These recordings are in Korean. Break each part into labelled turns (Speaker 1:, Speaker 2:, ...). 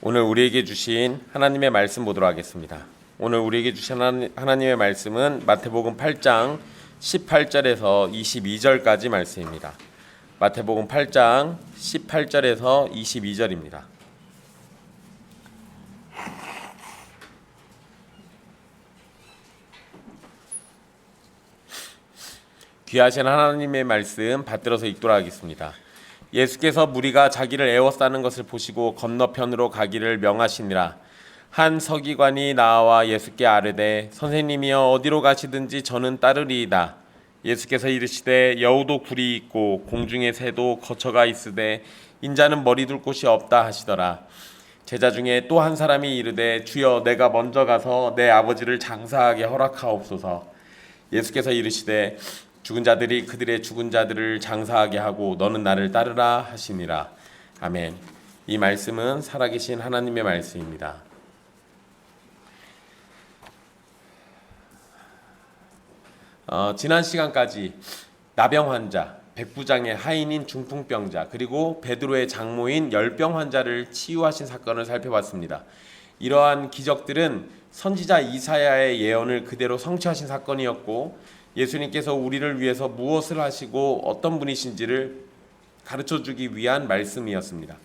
Speaker 1: 오늘 우리에게 주신 하나님의 말씀 보도록 하겠습니다. 오늘 우리에게 주신 하나님의 말씀은 마태복음 8장 18절에서 22절까지 말씀입니다. 마태복음 8장 18절에서 22절입니다. 귀하신 하나님의 말씀 받들어서 읽도록 하겠습니다. 예수께서 무리가 자기를 애워싸는 것을 보시고 건너편으로 가기를 명하시니라. 한 서기관이 나와 예수께 아뢰되 선생님이여 어디로 가시든지 저는 따르리이다. 예수께서 이르시되 여우도 굴이 있고 공중의 새도 거처가 있으되 인자는 머리 둘 곳이 없다 하시더라. 제자 중에 또 한 사람이 이르되 주여 내가 먼저 가서 내 아버지를 장사하게 허락하옵소서. 예수께서 이르시되 죽은 자들이 그들의 죽은 자들을 장사하게 하고 너는 나를 따르라 하시니라. 아멘. 이 말씀은 살아계신 하나님의 말씀입니다. 지난 시간까지 나병 환자, 백부장의 하인인 중풍병자, 그리고 베드로의 장모인 열병 환자를 치유하신 사건을 살펴봤습니다. 이러한 기적들은 선지자 이사야의 예언을 그대로 성취하신 사건이었고 예수님께서 우리를 위해서 무엇을 하시고 어떤 분이신지를 가르쳐주기 위한 말씀이었습니다.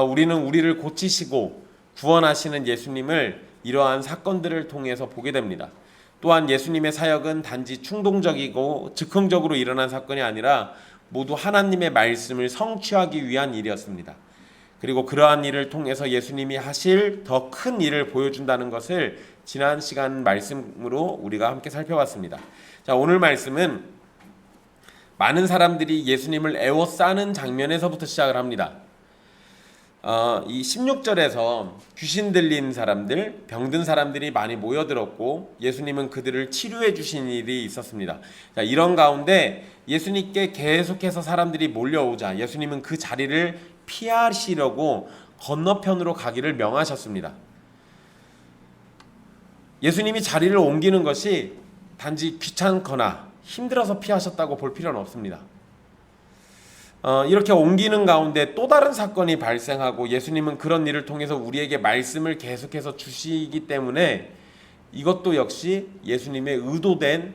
Speaker 1: 우리는 우리를 고치시고 구원하시는 예수님을 이러한 사건들을 통해서 보게 됩니다. 또한 예수님의 사역은 단지 충동적이고 즉흥적으로 일어난 사건이 아니라 모두 하나님의 말씀을 성취하기 위한 일이었습니다. 그리고 그러한 일을 통해서 예수님이 하실 더 큰 일을 보여준다는 것을 지난 시간 말씀으로 우리가 함께 살펴봤습니다. 자, 오늘 말씀은 많은 사람들이 예수님을 애워싸는 장면에서부터 시작을 합니다. 이 16절에서 귀신 들린 사람들, 병든 사람들이 많이 모여들었고 예수님은 그들을 치료해 주신 일이 있었습니다. 자, 이런 가운데 예수님께 계속해서 사람들이 몰려오자 예수님은 그 자리를 피하시려고 건너편으로 가기를 명하셨습니다. 예수님이 자리를 옮기는 것이 단지 귀찮거나 힘들어서 피하셨다고 볼 필요는 없습니다. 이렇게 옮기는 가운데 또 다른 사건이 발생하고 예수님은 그런 일을 통해서 우리에게 말씀을 계속해서 주시기 때문에 이것도 역시 예수님의 의도된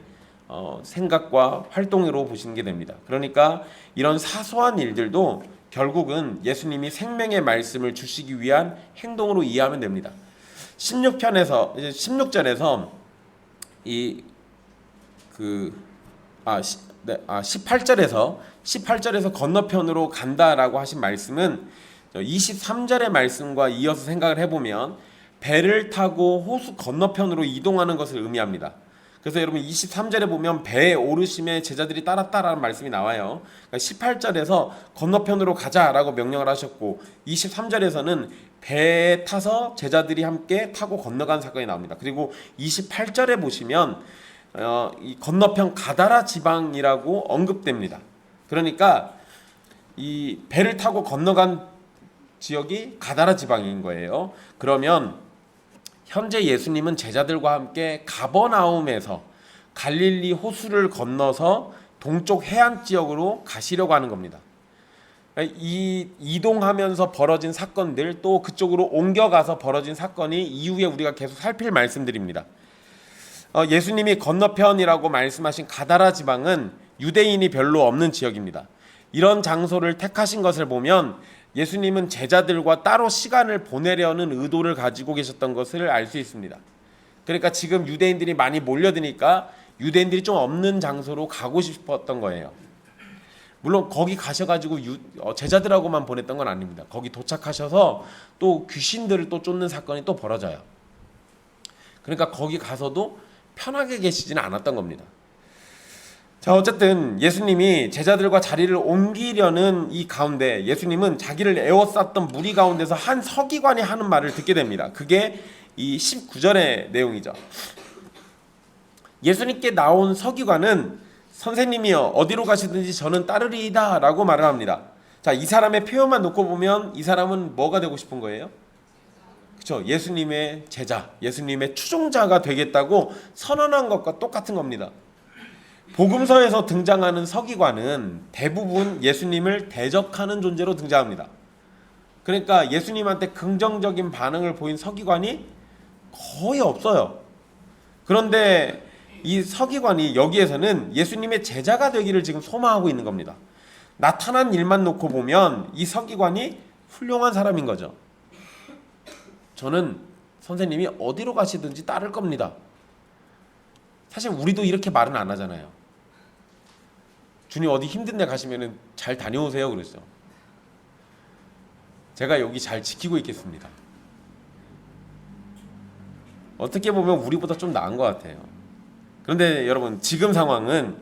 Speaker 1: 생각과 활동으로 보시는 게 됩니다. 그러니까 이런 사소한 일들도 결국은 예수님이 생명의 말씀을 주시기 위한 행동으로 이해하면 됩니다. 16절에서 18절에서 건너편으로 간다라고 하신 말씀은 23절의 말씀과 이어서 생각을 해보면 배를 타고 호수 건너편으로 이동하는 것을 의미합니다. 그래서 여러분 23절에 보면 배에 오르심에 제자들이 따랐다라는 말씀이 나와요. 그러니까 18절에서 건너편으로 가자라고 명령을 하셨고 23절에서는 배에 타서 제자들이 함께 타고 건너간 사건이 나옵니다. 그리고 28절에 보시면 이 건너편 가다라 지방이라고 언급됩니다. 그러니까 이 배를 타고 건너간 지역이 가다라 지방인 거예요. 그러면 현재 예수님은 제자들과 함께 가버나움에서 갈릴리 호수를 건너서 동쪽 해안 지역으로 가시려고 하는 겁니다. 이 이동하면서 벌어진 사건들 또 그쪽으로 옮겨가서 벌어진 사건이 이후에 우리가 계속 살필 말씀들입니다. 예수님이 건너편이라고 말씀하신 가다라 지방은 유대인이 별로 없는 지역입니다. 이런 장소를 택하신 것을 보면 예수님은 제자들과 따로 시간을 보내려는 의도를 가지고 계셨던 것을 알 수 있습니다. 그러니까 지금 유대인들이 많이 몰려드니까 유대인들이 좀 없는 장소로 가고 싶었던 거예요. 물론 거기 가셔가지고 제자들하고만 보냈던 건 아닙니다. 거기 도착하셔서 또 귀신들을 또 쫓는 사건이 또 벌어져요. 그러니까 거기 가서도 편하게 계시지는 않았던 겁니다. 자, 어쨌든 예수님이 제자들과 자리를 옮기려는 이 가운데 예수님은 자기를 애워쌌던 무리 가운데서 한 서기관이 하는 말을 듣게 됩니다. 그게 이 19절의 내용이죠. 예수님께 나온 서기관은 선생님이여 어디로 가시든지 저는 따르리이다 라고 말을 합니다. 자, 이 사람의 표현만 놓고 보면 이 사람은 뭐가 되고 싶은 거예요? 그렇죠? 예수님의 제자, 예수님의 추종자가 되겠다고 선언한 것과 똑같은 겁니다. 복음서에서 등장하는 서기관은 대부분 예수님을 대적하는 존재로 등장합니다. 그러니까 예수님한테 긍정적인 반응을 보인 서기관이 거의 없어요. 그런데 이 서기관이 여기에서는 예수님의 제자가 되기를 지금 소망하고 있는 겁니다. 나타난 일만 놓고 보면 이 서기관이 훌륭한 사람인 거죠. 저는 선생님이 어디로 가시든지 따를 겁니다. 사실 우리도 이렇게 말은 안 하잖아요. 주님 어디 힘든 데 가시면은 잘 다녀오세요 그러죠. 제가 여기 잘 지키고 있겠습니다. 어떻게 보면 우리보다 좀 나은 것 같아요. 그런데 여러분, 지금 상황은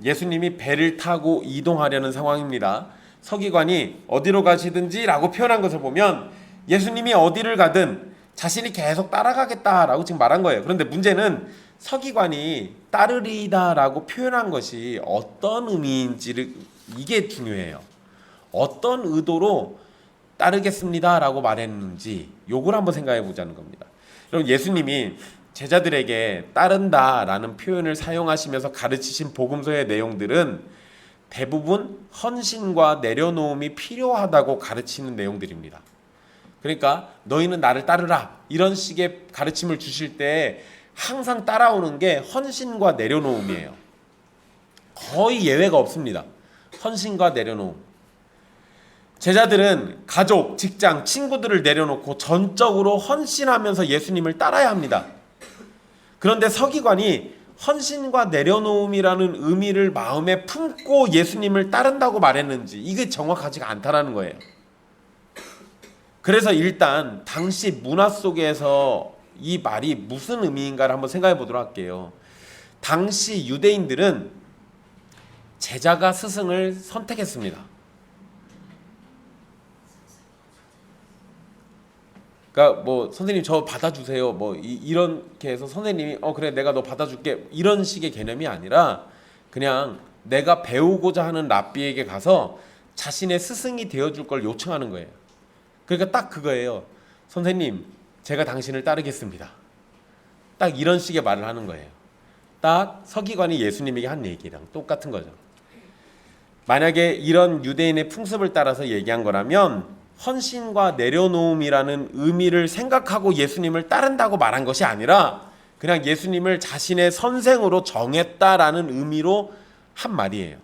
Speaker 1: 예수님이 배를 타고 이동하려는 상황입니다. 서기관이 어디로 가시든지 라고 표현한 것을 보면 예수님이 어디를 가든 자신이 계속 따라가겠다라고 지금 말한 거예요. 그런데 문제는 서기관이 따르리다 라고 표현한 것이 어떤 의미인지를, 이게 중요해요. 어떤 의도로 따르겠습니다 라고 말했는지 요걸 한번 생각해 보자는 겁니다. 여러분, 예수님이 제자들에게 따른다 라는 표현을 사용하시면서 가르치신 복음서의 내용들은 대부분 헌신과 내려놓음이 필요하다고 가르치는 내용들입니다. 그러니까 너희는 나를 따르라 이런 식의 가르침을 주실 때 항상 따라오는 게 헌신과 내려놓음이에요. 거의 예외가 없습니다. 헌신과 내려놓음. 제자들은 가족, 직장, 친구들을 내려놓고 전적으로 헌신하면서 예수님을 따라야 합니다. 그런데 서기관이 헌신과 내려놓음이라는 의미를 마음에 품고 예수님을 따른다고 말했는지 이게 정확하지가 않다라는 거예요. 그래서 일단 당시 문화 속에서 이 말이 무슨 의미인가를 한번 생각해 보도록 할게요. 당시 유대인들은 제자가 스승을 선택했습니다. 그러니까 뭐 선생님 저 받아주세요 뭐 이렇게 해서 선생님이 그래 내가 너 받아줄게 이런 식의 개념이 아니라 그냥 내가 배우고자 하는 랍비에게 가서 자신의 스승이 되어줄 걸 요청하는 거예요. 그러니까 딱 그거예요. 선생님 제가 당신을 따르겠습니다. 딱 이런 식의 말을 하는 거예요. 딱 서기관이 예수님에게 한 얘기랑 똑같은 거죠. 만약에 이런 유대인의 풍습을 따라서 얘기한 거라면 헌신과 내려놓음이라는 의미를 생각하고 예수님을 따른다고 말한 것이 아니라 그냥 예수님을 자신의 선생으로 정했다라는 의미로 한 말이에요.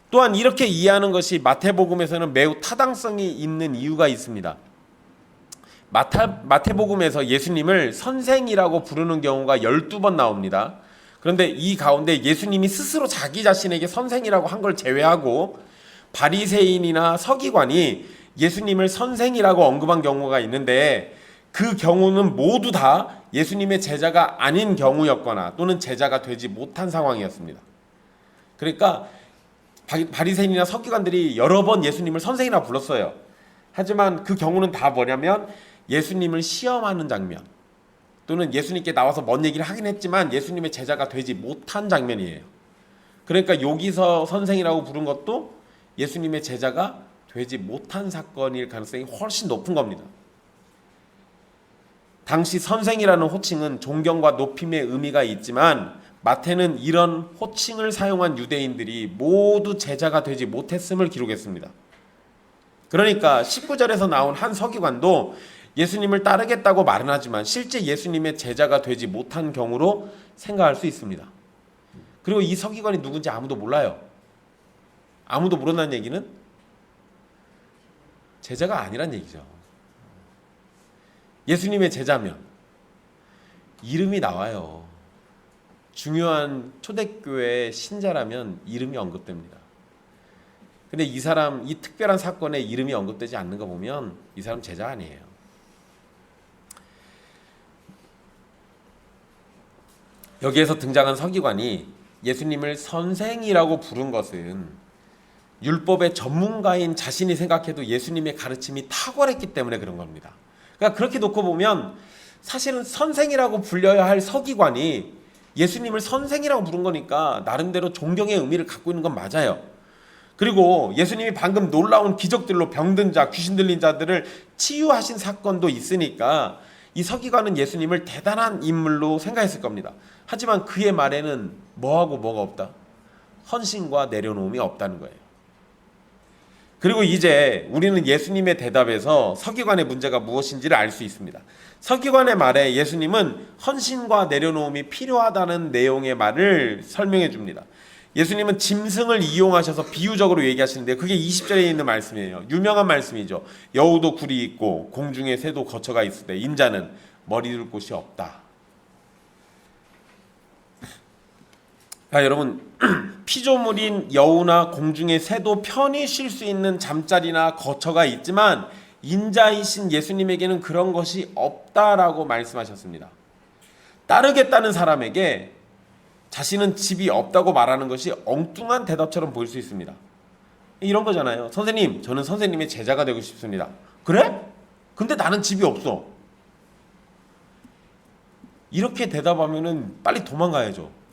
Speaker 1: 또한 이렇게 이해하는 것이 마태복음에서는 매우 타당성이 있는 이유가 있습니다. 마태복음에서 예수님을 선생이라고 부르는 경우가 12번 나옵니다. 그런데 이 가운데 예수님이 스스로 자기 자신에게 선생이라고 한 걸 제외하고 바리새인이나 서기관이 예수님을 선생이라고 언급한 경우가 있는데 그 경우는 모두 다 예수님의 제자가 아닌 경우였거나 또는 제자가 되지 못한 상황이었습니다. 그러니까 바리새인이나 서기관들이 여러 번 예수님을 선생이라고 불렀어요. 하지만 그 경우는 다 뭐냐면 예수님을 시험하는 장면 또는 예수님께 나와서 뭔 얘기를 하긴 했지만 예수님의 제자가 되지 못한 장면이에요. 그러니까 여기서 선생이라고 부른 것도 예수님의 제자가 되지 못한 사건일 가능성이 훨씬 높은 겁니다. 당시 선생이라는 호칭은 존경과 높임의 의미가 있지만 마태는 이런 호칭을 사용한 유대인들이 모두 제자가 되지 못했음을 기록했습니다. 그러니까 19절에서 나온 한 서기관도 예수님을 따르겠다고 말은 하지만 실제 예수님의 제자가 되지 못한 경우로 생각할 수 있습니다. 그리고 이 서기관이 누군지 아무도 몰라요. 아무도 모른다는 얘기는 제자가 아니란 얘기죠. 예수님의 제자면 이름이 나와요. 중요한 초대교회 신자라면 이름이 언급됩니다. 근데 이 사람, 이 특별한 사건에 이름이 언급되지 않는 거 보면 이 사람 제자 아니에요. 여기에서 등장한 서기관이 예수님을 선생이라고 부른 것은 율법의 전문가인 자신이 생각해도 예수님의 가르침이 탁월했기 때문에 그런 겁니다. 그러니까 그렇게 놓고 보면 사실은 선생이라고 불려야 할 서기관이 예수님을 선생이라고 부른 거니까 나름대로 존경의 의미를 갖고 있는 건 맞아요. 그리고 예수님이 방금 놀라운 기적들로 병든 자, 귀신 들린 자들을 치유하신 사건도 있으니까 이 서기관은 예수님을 대단한 인물로 생각했을 겁니다. 하지만 그의 말에는 뭐하고 뭐가 없다? 헌신과 내려놓음이 없다는 거예요. 그리고 이제 우리는 예수님의 대답에서 서기관의 문제가 무엇인지를 알 수 있습니다. 서기관의 말에 예수님은 헌신과 내려놓음이 필요하다는 내용의 말을 설명해 줍니다. 예수님은 짐승을 이용하셔서 비유적으로 얘기하시는데 그게 20절에 있는 말씀이에요. 유명한 말씀이죠. 여우도 굴이 있고 공중에 새도 거처가 있을 때 인자는 머리 둘 곳이 없다. 여러분, 피조물인 여우나 공중의 새도 편히 쉴 수 있는 잠자리나 거처가 있지만 인자이신 예수님에게는 그런 것이 없다라고 말씀하셨습니다. 따르겠다는 사람에게 자신은 집이 없다고 말하는 것이 엉뚱한 대답처럼 보일 수 있습니다. 이런 거잖아요. 선생님, 저는 선생님의 제자가 되고 싶습니다. 그래? 근데 나는 집이 없어. 이렇게 대답하면은 빨리 도망가야죠.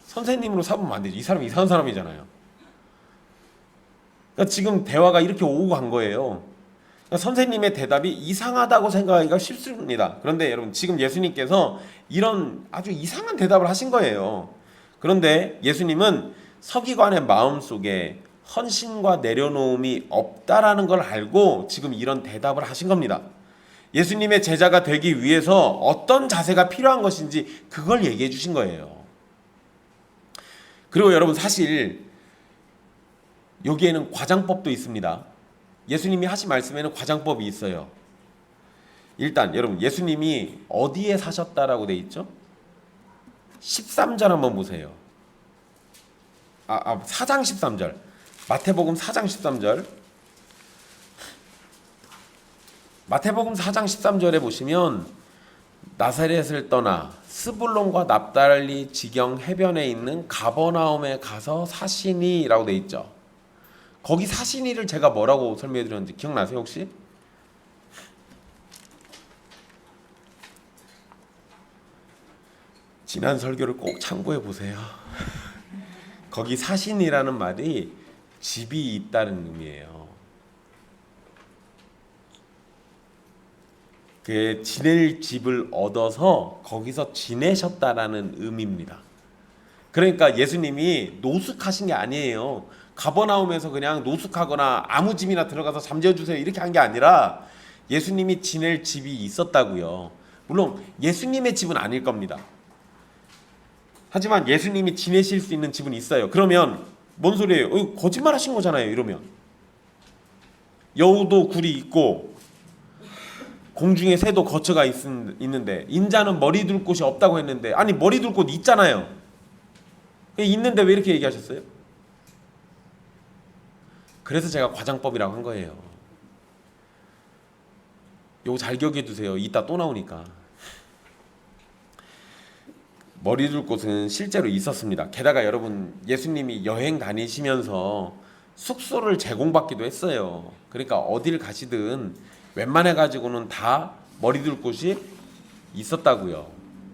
Speaker 1: 선생님으로 삼으면 안 되죠. 이 사람이 이상한 사람이잖아요. 그러니까 지금 대화가 이렇게 오고 간 거예요. 그러니까 선생님의 대답이 이상하다고 생각하기가 쉽습니다. 그런데 여러분, 지금 예수님께서 이런 아주 이상한 대답을 하신 거예요. 그런데 예수님은 서기관의 마음속에 헌신과 내려놓음이 없다라는 걸 알고 지금 이런 대답을 하신 겁니다. 예수님의 제자가 되기 위해서 어떤 자세가 필요한 것인지 그걸 얘기해 주신 거예요. 그리고 여러분, 사실 여기에는 과장법도 있습니다. 예수님이 하신 말씀에는 과장법이 있어요. 일단 여러분, 예수님이 어디에 사셨다라고 돼 있죠? 13절 한번 보세요. 4장 13절. 마태복음 4장 13절. 마태복음 4장 13절에 보시면 나사렛을 떠나 스불론과 납달리 지경 해변에 있는 가버나움에 가서 사시니라고 돼 있죠. 거기 사시니를 제가 뭐라고 설명해 드렸는지 기억나세요 혹시? 지난 설교를 꼭 참고해 보세요. 거기 사시니라는 말이 집이 있다는 의미예요. 그 지낼 집을 얻어서 거기서 지내셨다라는 의미입니다. 그러니까 예수님이 노숙하신 게 아니에요. 가버나움에서 그냥 노숙하거나 아무 집이나 들어가서 잠재워주세요 이렇게 한 게 아니라 예수님이 지낼 집이 있었다고요. 물론 예수님의 집은 아닐 겁니다. 하지만 예수님이 지내실 수 있는 집은 있어요. 그러면 뭔 소리예요? 거짓말 하신 거잖아요. 이러면 여우도 굴이 있고 공중에 새도 거처가 있는데 인자는 머리 둘 곳이 없다고 했는데 아니 머리 둘 곳 있잖아요. 있는데 왜 이렇게 얘기하셨어요? 그래서 제가 과장법이라고 한 거예요. 요거 잘 기억해 두세요. 이따 또 나오니까. 머리 둘 곳은 실제로 있었습니다. 게다가 여러분, 예수님이 여행 다니시면서 숙소를 제공받기도 했어요. 그러니까 어딜 가시든 웬만해 가지고는 다 머리 둘 곳이 있었다고요.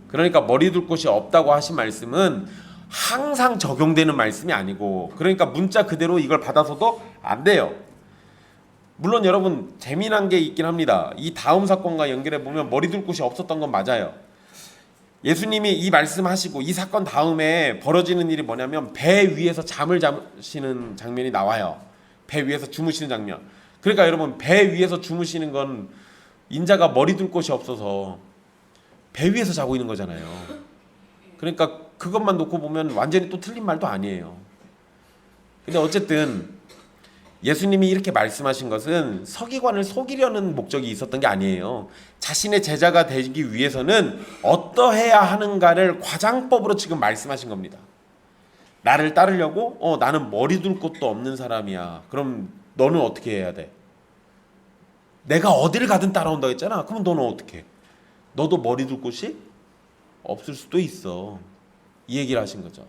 Speaker 1: 그러니까 머리 둘 곳이 없다고 하신 말씀은 항상 적용되는 말씀이 아니고, 그러니까 문자 그대로 이걸 받아서도 안 돼요. 물론 여러분 재미난 게 있긴 합니다. 이 다음 사건과 연결해 보면 머리 둘 곳이 없었던 건 맞아요. 예수님이 이 말씀하시고 이 사건 다음에 벌어지는 일이 뭐냐면 배 위에서 잠을 자시는 장면이 나와요. 배 위에서 주무시는 장면. 그러니까 여러분, 배 위에서 주무시는 건 인자가 머리 둘 곳이 없어서 배 위에서 자고 있는 거잖아요. 그러니까 그것만 놓고 보면 완전히 또 틀린 말도 아니에요. 근데 어쨌든 예수님이 이렇게 말씀하신 것은 서기관을 속이려는 목적이 있었던 게 아니에요. 자신의 제자가 되기 위해서는 어떠해야 하는가를 과장법으로 지금 말씀하신 겁니다. 나를 따르려고? 나는 머리 둘 곳도 없는 사람이야. 그럼 너는 어떻게 해야 돼? 내가 어디를 가든 따라온다고 했잖아. 그럼 너는 어떻게 해? 너도 머리 둘 곳이 없을 수도 있어. 이 얘기를 하신 거죠.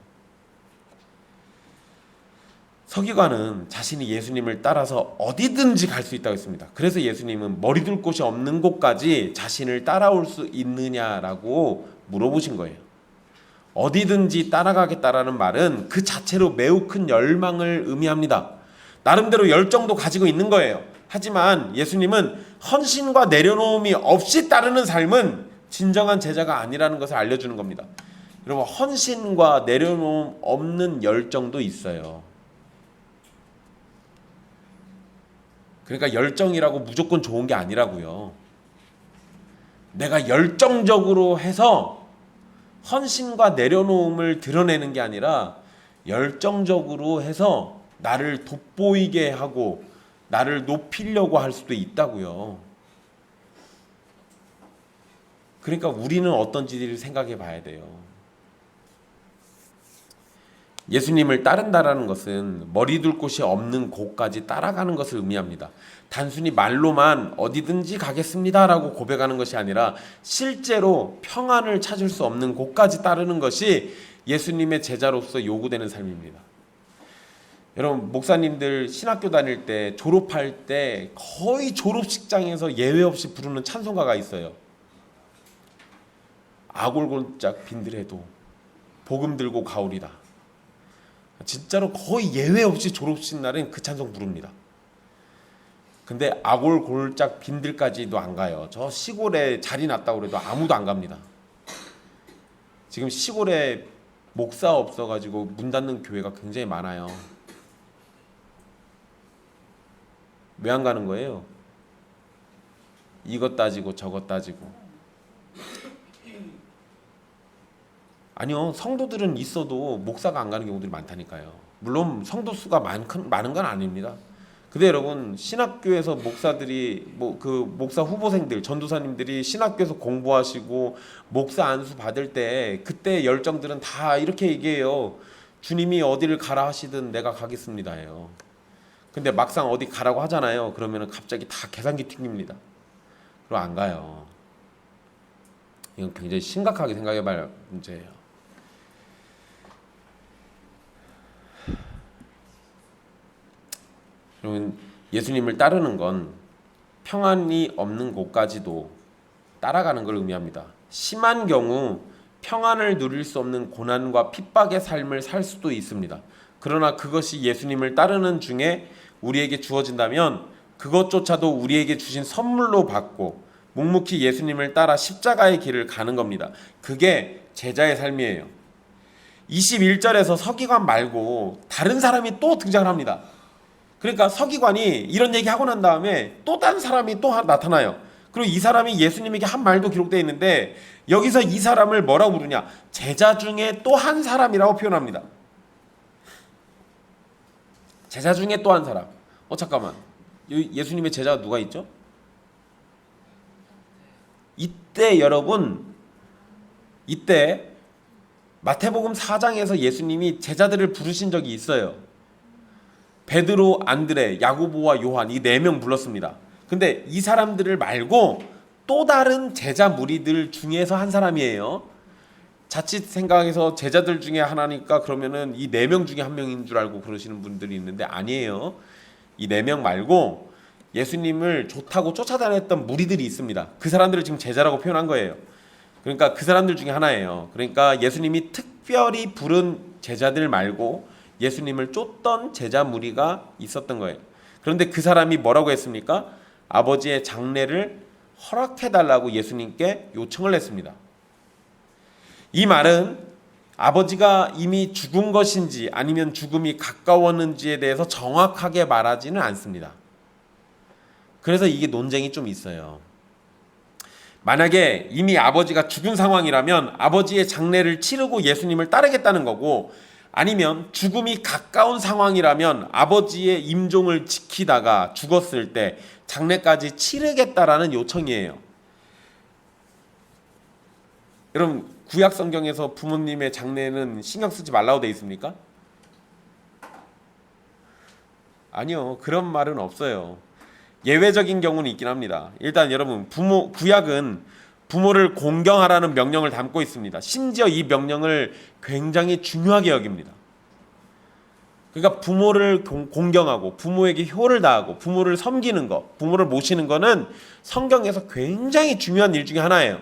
Speaker 1: 서기관은 자신이 예수님을 따라서 어디든지 갈 수 있다고 했습니다. 그래서 예수님은 머리 둘 곳이 없는 곳까지 자신을 따라올 수 있느냐라고 물어보신 거예요. 어디든지 따라가겠다라는 말은 그 자체로 매우 큰 열망을 의미합니다. 나름대로 열정도 가지고 있는 거예요. 하지만 예수님은 헌신과 내려놓음이 없이 따르는 삶은 진정한 제자가 아니라는 것을 알려주는 겁니다. 여러분, 헌신과 내려놓음 없는 열정도 있어요. 그러니까 열정이라고 무조건 좋은 게 아니라고요. 내가 열정적으로 해서 헌신과 내려놓음을 드러내는 게 아니라 열정적으로 해서 나를 돋보이게 하고 나를 높이려고 할 수도 있다고요. 그러니까 우리는 어떤지를 생각해 봐야 돼요. 예수님을 따른다라는 것은 머리 둘 곳이 없는 곳까지 따라가는 것을 의미합니다. 단순히 말로만 어디든지 가겠습니다라고 고백하는 것이 아니라 실제로 평안을 찾을 수 없는 곳까지 따르는 것이 예수님의 제자로서 요구되는 삶입니다. 여러분, 목사님들 신학교 다닐 때 졸업할 때 거의 졸업식장에서 예외 없이 부르는 찬송가가 있어요. 아골골짝 빈들에도 복음 들고 가오리다. 진짜로 거의 예외 없이 졸업식 날엔 그 찬송 부릅니다. 근데 아골골짝 빈들까지도 안 가요. 저 시골에 자리 났다고 그래도 아무도 안 갑니다. 지금 시골에 목사 없어가지고 문 닫는 교회가 굉장히 많아요. 왜 안 가는 거예요? 이것 따지고 저것 따지고. 아니요, 성도들은 있어도 목사가 안 가는 경우들이 많다니까요. 물론 성도 수가 많은 건 아닙니다. 근데 여러분, 신학교에서 목사들이 목사 후보생들, 전도사님들이 신학교에서 공부하시고 목사 안수 받을 때 그때 열정들은 다 이렇게 얘기해요. 주님이 어디를 가라 하시든 내가 가겠습니다예요. 근데 막상 어디 가라고 하잖아요. 그러면은 갑자기 다 계산기 튕깁니다. 그럼 안 가요. 이건 굉장히 심각하게 생각해봐야 할 문제예요. 그러면 예수님을 따르는 건 평안이 없는 곳까지도 따라가는 걸 의미합니다. 심한 경우 평안을 누릴 수 없는 고난과 핍박의 삶을 살 수도 있습니다. 그러나 그것이 예수님을 따르는 중에 우리에게 주어진다면 그것조차도 우리에게 주신 선물로 받고 묵묵히 예수님을 따라 십자가의 길을 가는 겁니다. 그게 제자의 삶이에요. 21절에서 서기관 말고 다른 사람이 또 등장을 합니다. 그러니까 서기관이 이런 얘기하고 난 다음에 또 다른 사람이 또 나타나요. 그리고 이 사람이 예수님에게 한 말도 기록되어 있는데 여기서 이 사람을 뭐라고 부르냐? 제자 중에 또 한 사람이라고 표현합니다. 제자 중에 또 한 사람. 잠깐만. 예수님의 제자가 누가 있죠? 이때 여러분, 이때 마태복음 4장에서 예수님이 제자들을 부르신 적이 있어요. 베드로, 안드레, 야고보와 요한 이 4명 불렀습니다. 근데 이 사람들을 말고 또 다른 제자 무리들 중에서 한 사람이에요. 자칫 생각해서 제자들 중에 하나니까 그러면은 이 4명 중에 한 명인 줄 알고 그러시는 분들이 있는데 아니에요. 이 4명 말고 예수님을 좋다고 쫓아다녔던 무리들이 있습니다. 그 사람들을 지금 제자라고 표현한 거예요. 그러니까 그 사람들 중에 하나예요. 그러니까 예수님이 특별히 부른 제자들 말고 예수님을 쫓던 제자 무리가 있었던 거예요. 그런데 그 사람이 뭐라고 했습니까? 아버지의 장례를 허락해달라고 예수님께 요청을 했습니다. 이 말은 아버지가 이미 죽은 것인지 아니면 죽음이 가까웠는지에 대해서 정확하게 말하지는 않습니다. 그래서 이게 논쟁이 좀 있어요. 만약에 이미 아버지가 죽은 상황이라면 아버지의 장례를 치르고 예수님을 따르겠다는 거고, 아니면 죽음이 가까운 상황이라면 아버지의 임종을 지키다가 죽었을 때 장례까지 치르겠다라는 요청이에요. 여러분, 구약 성경에서 부모님의 장례는 신경 쓰지 말라고 되어 있습니까? 아니요, 그런 말은 없어요. 예외적인 경우는 있긴 합니다. 일단 여러분, 구약은 부모를 공경하라는 명령을 담고 있습니다. 심지어 이 명령을 굉장히 중요하게 여깁니다. 그러니까 부모를 공경하고 부모에게 효를 다하고 부모를 섬기는 것, 부모를 모시는 것은 성경에서 굉장히 중요한 일 중에 하나예요.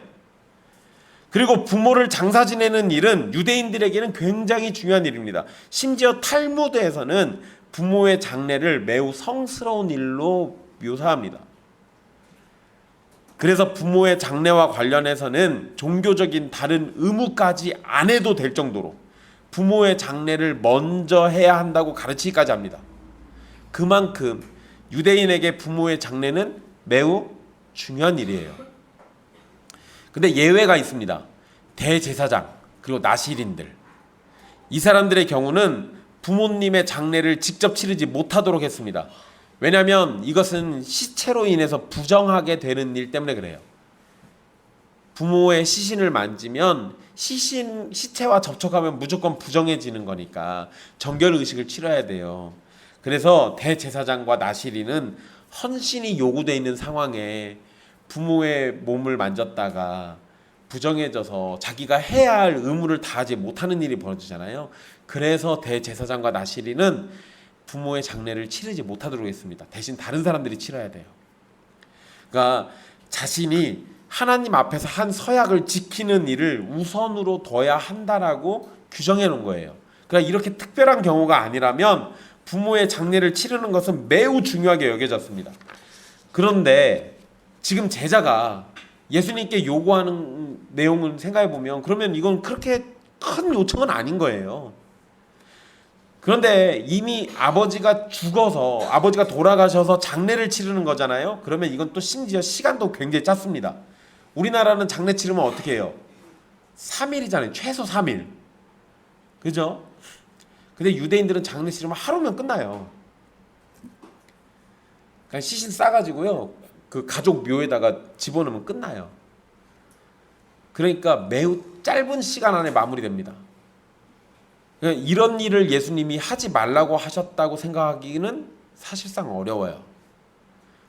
Speaker 1: 그리고 부모를 장사 지내는 일은 유대인들에게는 굉장히 중요한 일입니다. 심지어 탈무드에서는 부모의 장례를 매우 성스러운 일로 묘사합니다. 그래서 부모의 장례와 관련해서는 종교적인 다른 의무까지 안 해도 될 정도로 부모의 장례를 먼저 해야 한다고 가르치기까지 합니다. 그만큼 유대인에게 부모의 장례는 매우 중요한 일이에요. 근데 예외가 있습니다. 대제사장 그리고 나실인들, 이 사람들의 경우는 부모님의 장례를 직접 치르지 못하도록 했습니다. 왜냐하면 이것은 시체로 인해서 부정하게 되는 일 때문에 그래요. 부모의 시신을 만지면 시체와 접촉하면 무조건 부정해지는 거니까 정결 의식을 치러야 돼요. 그래서 대제사장과 나실인은 헌신이 요구되어 있는 상황에 부모의 몸을 만졌다가 부정해져서 자기가 해야 할 의무를 다하지 못하는 일이 벌어지잖아요. 그래서 대제사장과 나실인은 부모의 장례를 치르지 못하도록 했습니다. 대신 다른 사람들이 치러야 돼요. 그러니까 자신이 하나님 앞에서 한 서약을 지키는 일을 우선으로 둬야 한다라고 규정해 놓은 거예요. 그러니까 이렇게 특별한 경우가 아니라면 부모의 장례를 치르는 것은 매우 중요하게 여겨졌습니다. 그런데 지금 제자가 예수님께 요구하는 내용을 생각해 보면 그러면 이건 그렇게 큰 요청은 아닌 거예요. 그런데 이미 아버지가 죽어서, 아버지가 돌아가셔서 장례를 치르는 거잖아요. 그러면 이건 또 심지어 시간도 굉장히 짧습니다. 우리나라는 장례 치르면 어떻게 해요? 3일이잖아요. 최소 3일. 그죠? 근데 유대인들은 장례 치르면 하루면 끝나요. 그냥 시신 싸가지고요, 그 가족 묘에다가 집어넣으면 끝나요. 그러니까 매우 짧은 시간 안에 마무리됩니다. 이런 일을 예수님이 하지 말라고 하셨다고 생각하기는 사실상 어려워요.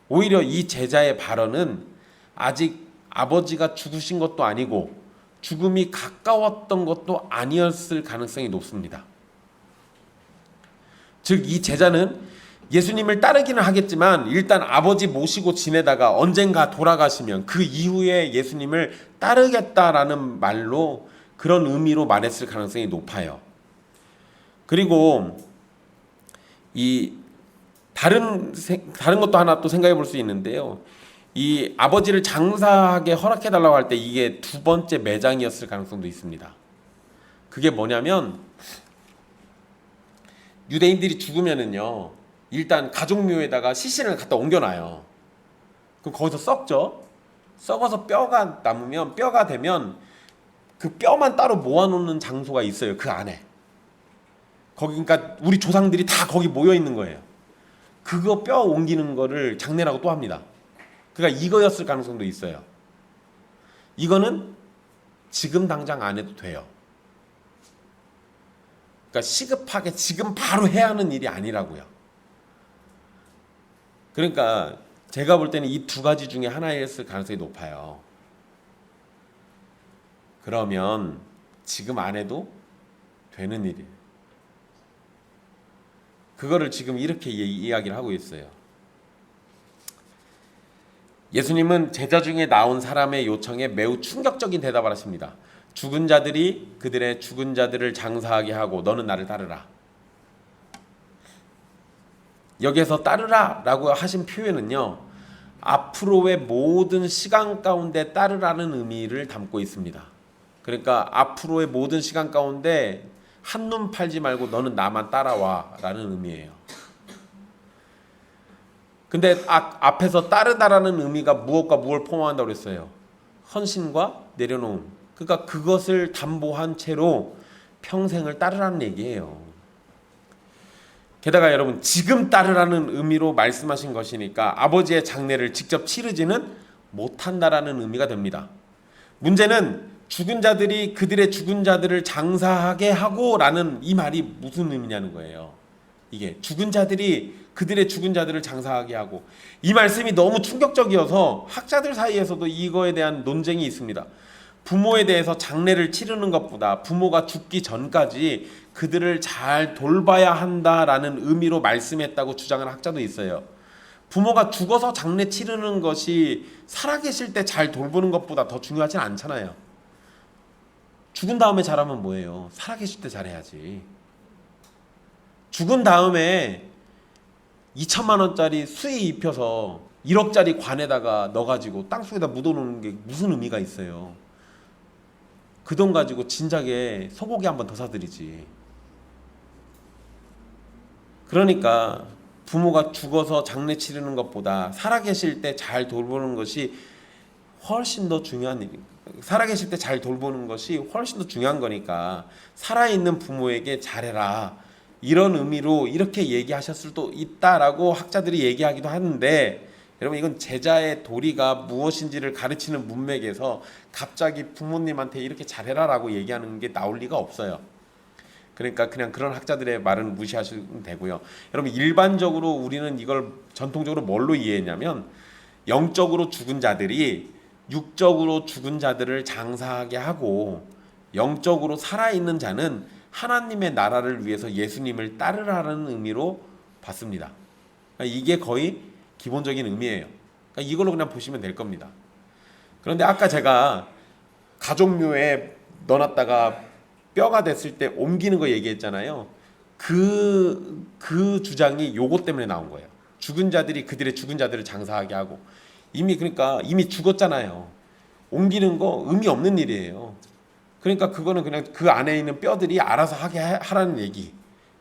Speaker 1: 오히려 이 제자의 발언은 아직 아버지가 죽으신 것도 아니고 죽음이 가까웠던 것도 아니었을 가능성이 높습니다. 즉, 이 제자는 예수님을 따르기는 하겠지만 일단 아버지 모시고 지내다가 언젠가 돌아가시면 그 이후에 예수님을 따르겠다라는 말로, 그런 의미로 말했을 가능성이 높아요. 그리고 이 다른 것도 하나 또 생각해 볼 수 있는데요. 이 아버지를 장사하게 허락해 달라고 할 때 이게 두 번째 매장이었을 가능성도 있습니다. 그게 뭐냐면, 유대인들이 죽으면은요, 일단 가족묘에다가 시신을 갖다 옮겨놔요. 그럼 거기서 썩죠. 썩어서 뼈가 남으면, 뼈가 되면 그 뼈만 따로 모아놓는 장소가 있어요. 그 안에. 거기, 그러니까 우리 조상들이 다 거기 모여 있는 거예요. 그거 뼈 옮기는 거를 장례라고 또 합니다. 그러니까 이거였을 가능성도 있어요. 이거는 지금 당장 안 해도 돼요. 그러니까 시급하게 지금 바로 해야 하는 일이 아니라고요. 그러니까 제가 볼 때는 이 두 가지 중에 하나였을 가능성이 높아요. 그러면 지금 안 해도 되는 일이에요. 그거를 지금 이렇게 이야기를 하고 있어요. 예수님은 제자 중에 나온 사람의 요청에 매우 충격적인 대답을 하십니다. 죽은 자들이 그들의 죽은 자들을 장사하게 하고 너는 나를 따르라. 여기에서 따르라 라고 하신 표현은요, 앞으로의 모든 시간 가운데 따르라는 의미를 담고 있습니다. 그러니까 앞으로의 모든 시간 가운데 한눈 팔지 말고 너는 나만 따라와 라는 의미예요. 근데 앞에서 따르다라는 의미가 무엇과 무엇을 포함한다고 그랬어요? 헌신과 내려놓음. 그러니까 그것을 담보한 채로 평생을 따르라는 얘기예요. 게다가 여러분, 지금 따르라는 의미로 말씀하신 것이니까 아버지의 장례를 직접 치르지는 못한다라는 의미가 됩니다. 문제는 죽은 자들이 그들의 죽은 자들을 장사하게 하고 라는 이 말이 무슨 의미냐는 거예요. 이게 죽은 자들이 그들의 죽은 자들을 장사하게 하고, 이 말씀이 너무 충격적이어서 학자들 사이에서도 이거에 대한 논쟁이 있습니다. 부모에 대해서 장례를 치르는 것보다 부모가 죽기 전까지 그들을 잘 돌봐야 한다라는 의미로 말씀했다고 주장하는 학자도 있어요. 부모가 죽어서 장례 치르는 것이 살아계실 때 잘 돌보는 것보다 더 중요하진 않잖아요. 죽은 다음에 잘하면 뭐예요? 살아계실 때 잘해야지. 죽은 다음에 2천만 원짜리 수의 입혀서 1억짜리 관에다가 넣어가지고 땅속에다 묻어놓는 게 무슨 의미가 있어요? 그 돈 가지고 진작에 소고기 한 번 더 사드리지. 그러니까 부모가 죽어서 장례 치르는 것보다 살아계실 때 잘 돌보는 것이 훨씬 더 중요한 일입니다. 살아계실 때 잘 돌보는 것이 훨씬 더 중요한 거니까 살아있는 부모에게 잘해라, 이런 의미로 이렇게 얘기하셨을 수도 있다라고 학자들이 얘기하기도 하는데, 여러분 이건 제자의 도리가 무엇인지를 가르치는 문맥에서 갑자기 부모님한테 이렇게 잘해라라고 얘기하는 게 나올 리가 없어요. 그러니까 그냥 그런 학자들의 말은 무시하시면 되고요. 여러분 일반적으로 우리는 이걸 전통적으로 뭘로 이해했냐면, 영적으로 죽은 자들이 육적으로 죽은 자들을 장사하게 하고, 영적으로 살아있는 자는 하나님의 나라를 위해서 예수님을 따르라는 의미로 봤습니다. 그러니까 이게 거의 기본적인 의미예요. 그러니까 이걸로 그냥 보시면 될 겁니다. 그런데 아까 제가 가족묘에 넣어놨다가 뼈가 됐을 때 옮기는 거 얘기했잖아요. 그 주장이 요것 때문에 나온 거예요. 죽은 자들이 그들의 죽은 자들을 장사하게 하고, 그러니까 이미 죽었잖아요. 옮기는 거 의미 없는 일이에요. 그러니까 그거는 그냥 그 안에 있는 뼈들이 알아서 하게 하라는 얘기,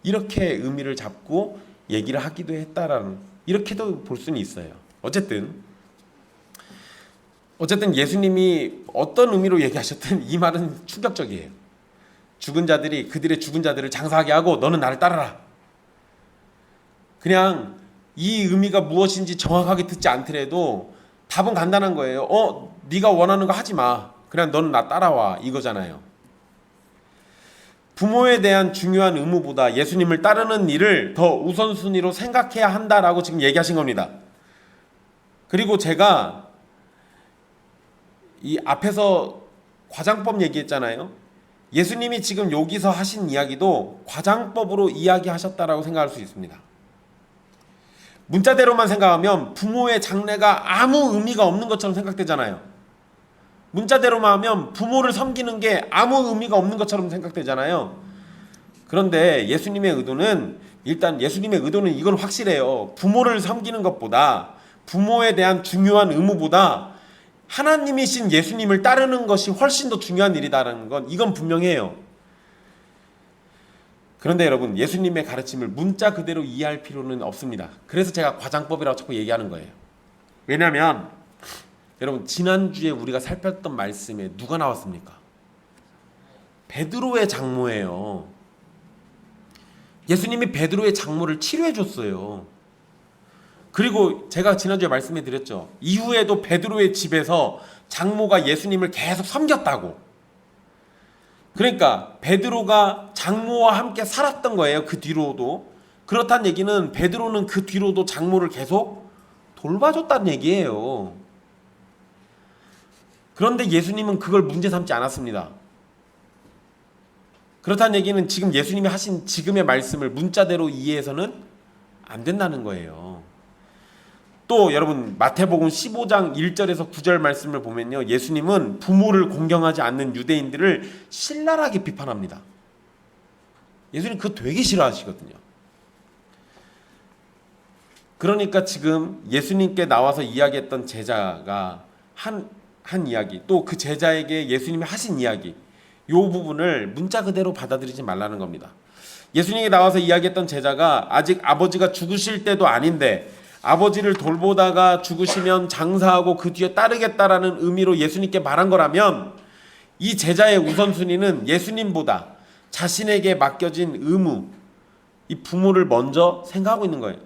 Speaker 1: 이렇게 의미를 잡고 얘기를 하기도 했다라는, 이렇게도 볼 수는 있어요. 어쨌든 예수님이 어떤 의미로 얘기하셨든 이 말은 충격적이에요. 죽은 자들이 그들의 죽은 자들을 장사하게 하고 너는 나를 따르라. 그냥 이 의미가 무엇인지 정확하게 듣지 않더라도 답은 간단한 거예요. 네가 원하는 거 하지 마. 그냥 너는 나 따라와, 이거잖아요. 부모에 대한 중요한 의무보다 예수님을 따르는 일을 더 우선순위로 생각해야 한다라고 지금 얘기하신 겁니다. 그리고 제가 이 앞에서 과장법 얘기했잖아요. 예수님이 지금 여기서 하신 이야기도 과장법으로 이야기하셨다라고 생각할 수 있습니다. 문자대로만 생각하면 부모의 장례가 아무 의미가 없는 것처럼 생각되잖아요. 문자대로만 하면 부모를 섬기는 게 아무 의미가 없는 것처럼 생각되잖아요. 그런데 예수님의 의도는 이건 확실해요. 부모를 섬기는 것보다, 부모에 대한 중요한 의무보다 하나님이신 예수님을 따르는 것이 훨씬 더 중요한 일이다라는 건, 이건 분명해요. 그런데 여러분, 예수님의 가르침을 문자 그대로 이해할 필요는 없습니다. 그래서 제가 과장법이라고 자꾸 얘기하는 거예요. 왜냐하면 여러분, 지난주에 우리가 살폈던 말씀에 누가 나왔습니까? 베드로의 장모예요. 예수님이 베드로의 장모를 치료해 줬어요. 그리고 제가 지난주에 말씀해 드렸죠. 이후에도 베드로의 집에서 장모가 예수님을 계속 섬겼다고. 그러니까 베드로가 장모와 함께 살았던 거예요. 그 뒤로도. 그렇다는 얘기는 베드로는 그 뒤로도 장모를 계속 돌봐줬다는 얘기예요. 그런데 예수님은 그걸 문제 삼지 않았습니다. 그렇다는 얘기는 지금 예수님이 하신 지금의 말씀을 문자대로 이해해서는 안 된다는 거예요. 또 여러분, 마태복음 15장 1절에서 9절 말씀을 보면요, 예수님은 부모를 공경하지 않는 유대인들을 신랄하게 비판합니다. 예수님 그거 되게 싫어하시거든요. 그러니까 지금 예수님께 나와서 이야기했던 제자가 한 이야기, 또 그 제자에게 예수님이 하신 이야기, 이 부분을 문자 그대로 받아들이지 말라는 겁니다. 예수님이 나와서 이야기했던 제자가 아직 아버지가 죽으실 때도 아닌데 아버지를 돌보다가 죽으시면 장사하고 그 뒤에 따르겠다라는 의미로 예수님께 말한 거라면, 이 제자의 우선순위는 예수님보다 자신에게 맡겨진 의무, 이 부모를 먼저 생각하고 있는 거예요.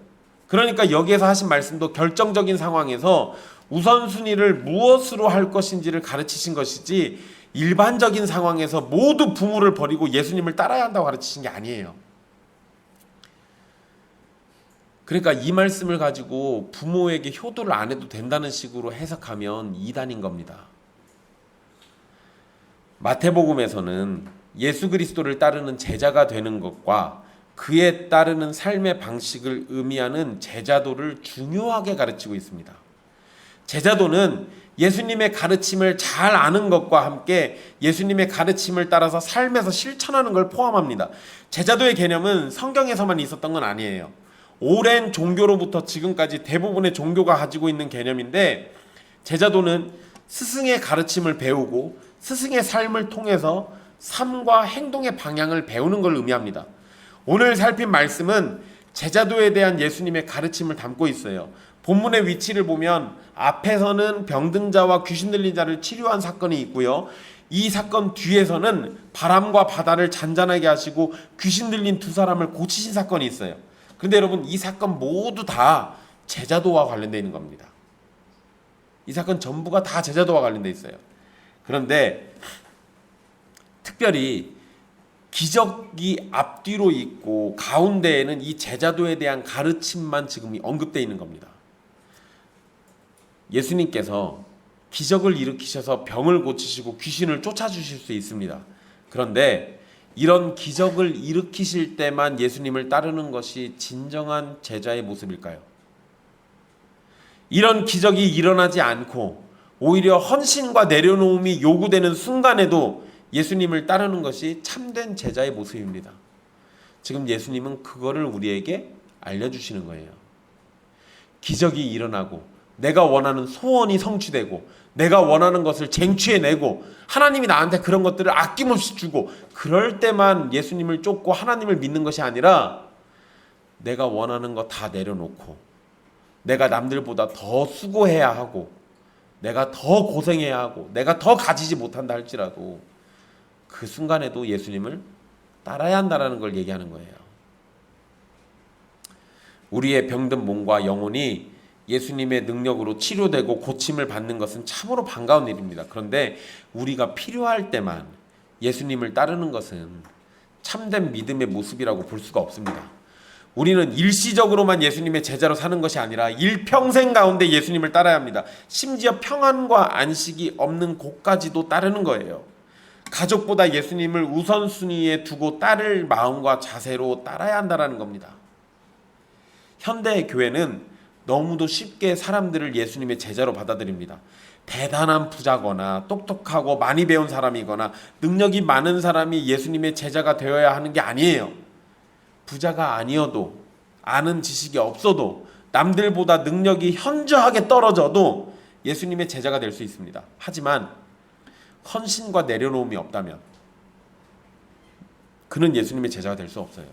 Speaker 1: 그러니까 여기에서 하신 말씀도 결정적인 상황에서 우선순위를 무엇으로 할 것인지를 가르치신 것이지, 일반적인 상황에서 모두 부모를 버리고 예수님을 따라야 한다고 가르치신 게 아니에요. 그러니까 이 말씀을 가지고 부모에게 효도를 안 해도 된다는 식으로 해석하면 이단인 겁니다. 마태복음에서는 예수 그리스도를 따르는 제자가 되는 것과 그에 따르는 삶의 방식을 의미하는 제자도를 중요하게 가르치고 있습니다. 제자도는 예수님의 가르침을 잘 아는 것과 함께 예수님의 가르침을 따라서 삶에서 실천하는 걸 포함합니다. 제자도의 개념은 성경에서만 있었던 건 아니에요. 오랜 종교로부터 지금까지 대부분의 종교가 가지고 있는 개념인데, 제자도는 스승의 가르침을 배우고 스승의 삶을 통해서 삶과 행동의 방향을 배우는 걸 의미합니다. 오늘 살핀 말씀은 제자도에 대한 예수님의 가르침을 담고 있어요. 본문의 위치를 보면 앞에서는 병든 자와 귀신 들린 자를 치료한 사건이 있고요. 이 사건 뒤에서는 바람과 바다를 잔잔하게 하시고 귀신 들린 두 사람을 고치신 사건이 있어요. 그런데 여러분, 이 사건 모두 다 제자도와 관련되어 있는 겁니다. 이 사건 전부가 다 제자도와 관련되어 있어요. 그런데 특별히 기적이 앞뒤로 있고 가운데에는 이 제자도에 대한 가르침만 지금 언급되어 있는 겁니다. 예수님께서 기적을 일으키셔서 병을 고치시고 귀신을 쫓아주실 수 있습니다. 그런데 이런 기적을 일으키실 때만 예수님을 따르는 것이 진정한 제자의 모습일까요? 이런 기적이 일어나지 않고 오히려 헌신과 내려놓음이 요구되는 순간에도 예수님을 따르는 것이 참된 제자의 모습입니다. 지금 예수님은 그거를 우리에게 알려주시는 거예요. 기적이 일어나고 내가 원하는 소원이 성취되고 내가 원하는 것을 쟁취해내고 하나님이 나한테 그런 것들을 아낌없이 주고 그럴 때만 예수님을 쫓고 하나님을 믿는 것이 아니라 내가 원하는 거 다 내려놓고 내가 남들보다 더 수고해야 하고 내가 더 고생해야 하고 내가 더 가지지 못한다 할지라도 그 순간에도 예수님을 따라야 한다는 걸 얘기하는 거예요. 우리의 병든 몸과 영혼이 예수님의 능력으로 치료되고 고침을 받는 것은 참으로 반가운 일입니다. 그런데 우리가 필요할 때만 예수님을 따르는 것은 참된 믿음의 모습이라고 볼 수가 없습니다. 우리는 일시적으로만 예수님의 제자로 사는 것이 아니라 일평생 가운데 예수님을 따라야 합니다. 심지어 평안과 안식이 없는 곳까지도 따르는 거예요. 가족보다 예수님을 우선순위에 두고 따를 마음과 자세로 따라야 한다는 겁니다. 현대의 교회는 너무도 쉽게 사람들을 예수님의 제자로 받아들입니다. 대단한 부자거나 똑똑하고 많이 배운 사람이거나 능력이 많은 사람이 예수님의 제자가 되어야 하는 게 아니에요. 부자가 아니어도 아는 지식이 없어도 남들보다 능력이 현저하게 떨어져도 예수님의 제자가 될 수 있습니다. 하지만 헌신과 내려놓음이 없다면 그는 예수님의 제자가 될 수 없어요.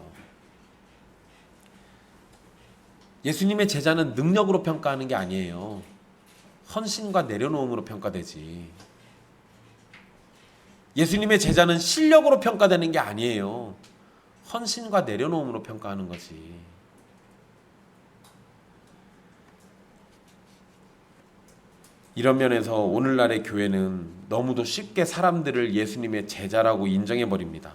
Speaker 1: 예수님의 제자는 능력으로 평가하는 게 아니에요. 헌신과 내려놓음으로 평가되지. 예수님의 제자는 실력으로 평가되는 게 아니에요. 헌신과 내려놓음으로 평가하는 거지. 이런 면에서 오늘날의 교회는 너무도 쉽게 사람들을 예수님의 제자라고 인정해버립니다.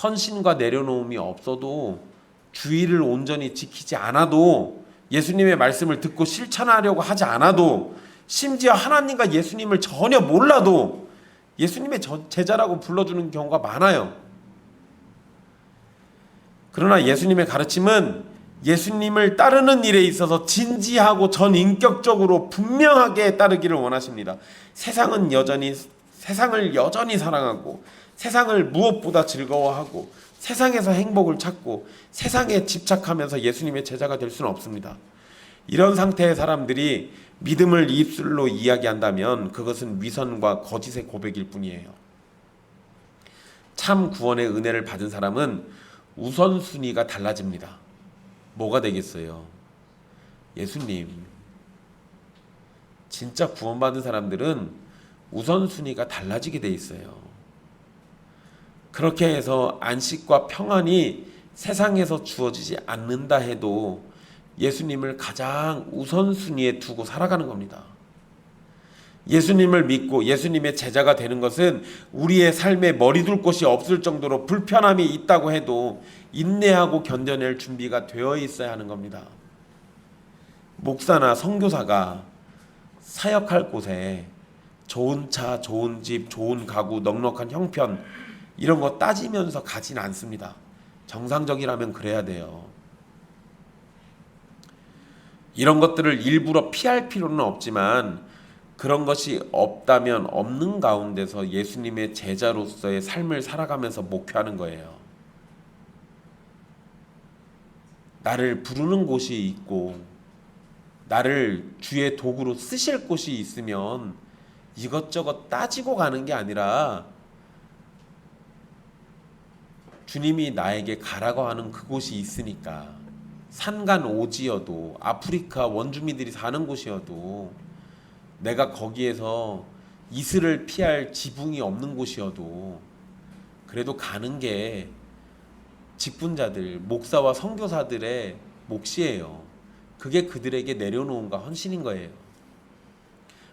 Speaker 1: 헌신과 내려놓음이 없어도 주의를 온전히 지키지 않아도 예수님의 말씀을 듣고 실천하려고 하지 않아도 심지어 하나님과 예수님을 전혀 몰라도 예수님의 제자라고 불러주는 경우가 많아요. 그러나 예수님의 가르침은 예수님을 따르는 일에 있어서 진지하고 전인격적으로 분명하게 따르기를 원하십니다. 세상을 여전히 사랑하고 세상을 무엇보다 즐거워하고 세상에서 행복을 찾고 세상에 집착하면서 예수님의 제자가 될 수는 없습니다. 이런 상태의 사람들이 믿음을 입술로 이야기한다면 그것은 위선과 거짓의 고백일 뿐이에요. 참 구원의 은혜를 받은 사람은 우선순위가 달라집니다. 뭐가 되겠어요? 예수님. 진짜 구원받은 사람들은 우선순위가 달라지게 돼 있어요. 그렇게 해서 안식과 평안이 세상에서 주어지지 않는다 해도 예수님을 가장 우선순위에 두고 살아가는 겁니다. 예수님을 믿고 예수님의 제자가 되는 것은 우리의 삶에 머리둘 곳이 없을 정도로 불편함이 있다고 해도 인내하고 견뎌낼 준비가 되어 있어야 하는 겁니다. 목사나 선교사가 사역할 곳에 좋은 차, 좋은 집, 좋은 가구, 넉넉한 형편 이런 거 따지면서 가진 않습니다. 정상적이라면 그래야 돼요. 이런 것들을 일부러 피할 필요는 없지만 그런 것이 없다면 없는 가운데서 예수님의 제자로서의 삶을 살아가면서 목회하는 거예요. 나를 부르는 곳이 있고 나를 주의 도구로 쓰실 곳이 있으면 이것저것 따지고 가는 게 아니라 주님이 나에게 가라고 하는 그곳이 있으니까 산간 오지여도, 아프리카 원주민들이 사는 곳이어도, 내가 거기에서 이슬을 피할 지붕이 없는 곳이어도 그래도 가는 게 직분자들, 목사와 선교사들의 몫이에요. 그게 그들에게 내려놓음과 헌신인 거예요.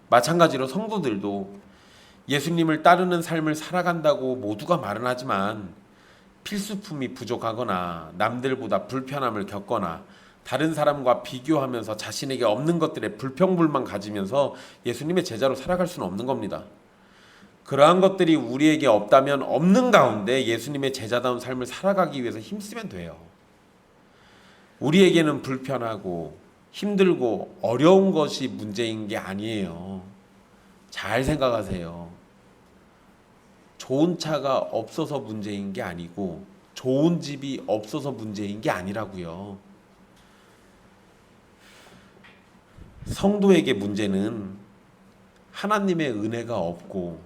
Speaker 1: 마찬가지로 성도들도 예수님을 따르는 삶을 살아간다고 모두가 말은 하지만 필수품이 부족하거나 남들보다 불편함을 겪거나 다른 사람과 비교하면서 자신에게 없는 것들에 불평불만 가지면서 예수님의 제자로 살아갈 수는 없는 겁니다. 그러한 것들이 우리에게 없다면 없는 가운데 예수님의 제자다운 삶을 살아가기 위해서 힘쓰면 돼요. 우리에게는 불편하고 힘들고 어려운 것이 문제인 게 아니에요. 잘 생각하세요. 좋은 차가 없어서 문제인 게 아니고 좋은 집이 없어서 문제인 게 아니라고요. 성도에게 문제는 하나님의 은혜가 없고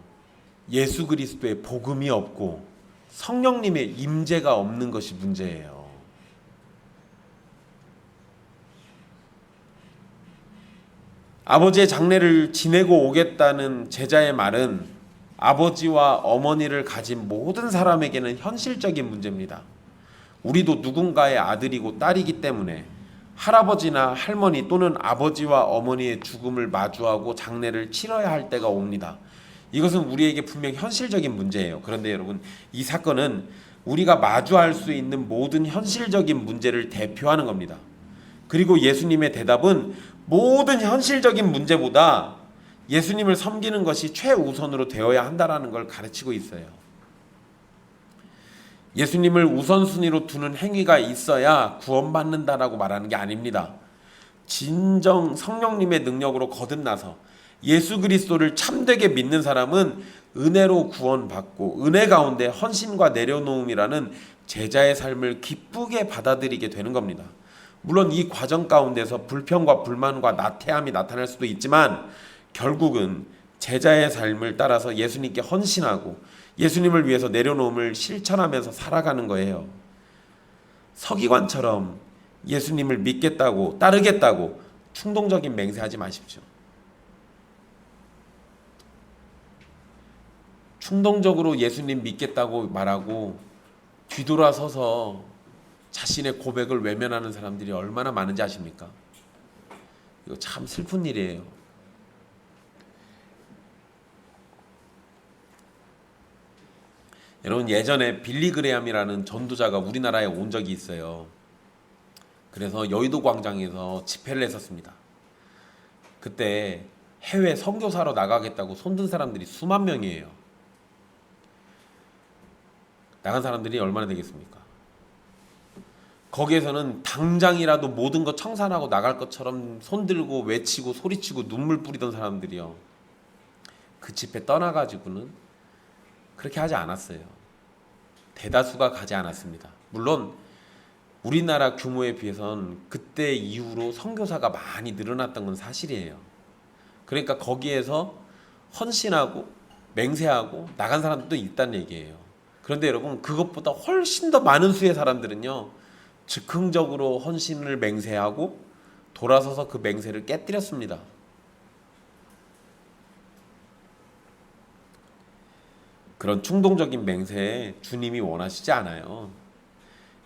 Speaker 1: 예수 그리스도의 복음이 없고 성령님의 임재가 없는 것이 문제예요. 아버지의 장례를 지내고 오겠다는 제자의 말은 아버지와 어머니를 가진 모든 사람에게는 현실적인 문제입니다. 우리도 누군가의 아들이고 딸이기 때문에 할아버지나 할머니 또는 아버지와 어머니의 죽음을 마주하고 장례를 치러야 할 때가 옵니다. 이것은 우리에게 분명 현실적인 문제예요. 그런데 여러분, 이 사건은 우리가 마주할 수 있는 모든 현실적인 문제를 대표하는 겁니다. 그리고 예수님의 대답은 모든 현실적인 문제보다 예수님을 섬기는 것이 최우선으로 되어야 한다는 걸 가르치고 있어요. 예수님을 우선순위로 두는 행위가 있어야 구원받는다라고 말하는 게 아닙니다. 진정 성령님의 능력으로 거듭나서 예수 그리스도를 참되게 믿는 사람은 은혜로 구원받고 은혜 가운데 헌신과 내려놓음이라는 제자의 삶을 기쁘게 받아들이게 되는 겁니다. 물론 이 과정 가운데서 불평과 불만과 나태함이 나타날 수도 있지만 결국은 제자의 삶을 따라서 예수님께 헌신하고 예수님을 위해서 내려놓음을 실천하면서 살아가는 거예요. 서기관처럼 예수님을 믿겠다고 따르겠다고 충동적인 맹세하지 마십시오. 충동적으로 예수님 믿겠다고 말하고 뒤돌아서서 자신의 고백을 외면하는 사람들이 얼마나 많은지 아십니까? 이거 참 슬픈 일이에요. 여러분, 예전에 빌리 그레함이라는 전도자가 우리나라에 온 적이 있어요. 그래서 여의도 광장에서 집회를 했었습니다. 그때 해외 선교사로 나가겠다고 손든 사람들이 수만 명이에요. 나간 사람들이 얼마나 되겠습니까? 거기에서는 당장이라도 모든 것 청산하고 나갈 것처럼 손들고 외치고 소리치고 눈물 뿌리던 사람들이요. 그 집회 떠나가지고는 그렇게 하지 않았어요. 대다수가 가지 않았습니다. 물론 우리나라 규모에 비해선 그때 이후로 선교사가 많이 늘어났던 건 사실이에요. 그러니까 거기에서 헌신하고 맹세하고 나간 사람들도 있다는 얘기예요. 그런데 여러분, 그것보다 훨씬 더 많은 수의 사람들은요, 즉흥적으로 헌신을 맹세하고 돌아서서 그 맹세를 깨뜨렸습니다. 그런 충동적인 맹세에 주님이 원하시지 않아요.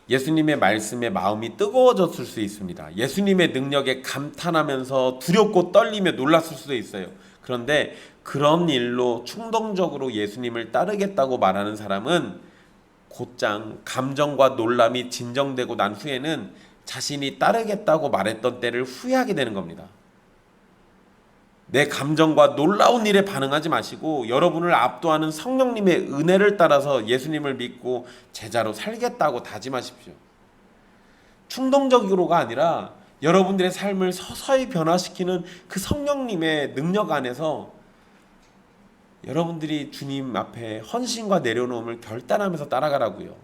Speaker 1: 예수님의 말씀에 마음이 뜨거워졌을 수 있습니다. 예수님의 능력에 감탄하면서 두렵고 떨리며 놀랐을 수도 있어요. 그런데 그런 일로 충동적으로 예수님을 따르겠다고 말하는 사람은 곧장 감정과 놀람이 진정되고 난 후에는 자신이 따르겠다고 말했던 때를 후회하게 되는 겁니다. 내 감정과 놀라운 일에 반응하지 마시고 여러분을 압도하는 성령님의 은혜를 따라서 예수님을 믿고 제자로 살겠다고 다짐하십시오. 충동적으로가 아니라 여러분들의 삶을 서서히 변화시키는 그 성령님의 능력 안에서 여러분들이 주님 앞에 헌신과 내려놓음을 결단하면서 따라가라고요.